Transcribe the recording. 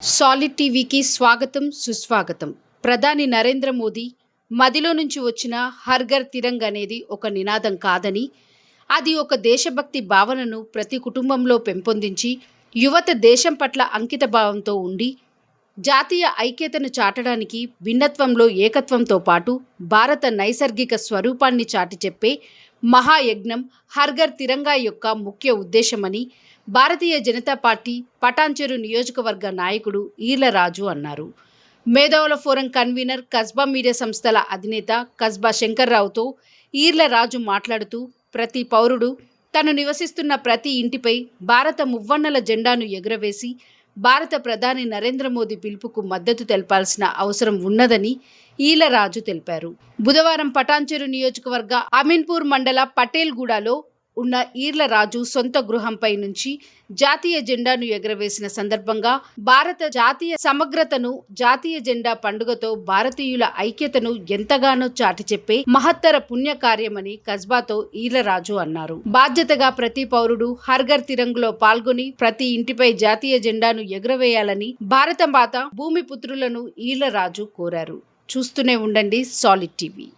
Solid టీవీకి స్వాగతం సుస్వాగతం. ప్రధాని నరేంద్ర మోదీ మదిలో నుంచి వచ్చిన హర్ ఘర్ తిరంగ్ అనేది ఒక నినాదం కాదని, అది ఒక దేశభక్తి భావనను ప్రతి కుటుంబంలో పెంపొందించి యువత దేశం పట్ల అంకిత భావంతో ఉండి జాతీయ ఐక్యతను చాటడానికి భిన్నత్వంలో ఏకత్వంతో పాటు భారత నైసర్గిక స్వరూపాన్ని చాటి చెప్పే మహాయజ్ఞం హర్ ఘర్ తిరంగా యొక్క ముఖ్య ఉద్దేశమని భారతీయ జనతా పార్టీ పటాన్చెరు నియోజకవర్గ నాయకుడు ఈర్ల రాజు అన్నారు. మేధావుల ఫోరం కన్వీనర్, కస్బా మీడియా సంస్థల అధినేత కస్బా శంకర్రావుతో ఈర్ల రాజు మాట్లాడుతూ, ప్రతి పౌరుడు తను నివసిస్తున్న ప్రతి ఇంటిపై భారత మువ్వన్నెల జెండాను ఎగురవేసి భారత ప్రధాని నరేంద్ర మోదీ పిలుపుకు మద్దతు తెలపాల్సిన అవసరం ఉన్నదని ఈర్ల రాజు తెలిపారు. బుధవారం పటాన్చెరు నియోజకవర్గ అమీన్పూర్ మండల పటేల్గూడలో ఉన్న ఈర్ల రాజు సొంత గృహంపై నుంచి జాతీయ జెండాను ఎగురవేసిన సందర్భంగా భారత జాతీయ సమగ్రతను, జాతీయ జెండా పండుగతో భారతీయుల ఐక్యతను ఎంతగానో చాటి చెప్పే మహత్తర పుణ్య కార్యమని కస్బాతో ఈర్ల రాజు అన్నారు. బాధ్యతగా ప్రతి పౌరుడు హర్ ఘర్ తిరంగులో పాల్గొని ప్రతి ఇంటిపై జాతీయ జెండాను ఎగురవేయాలని భారత మాత భూమి పుత్రులను ఈర్ల రాజు కోరారు. చూస్తూనే ఉండండి సాలిడ్ టీవీ.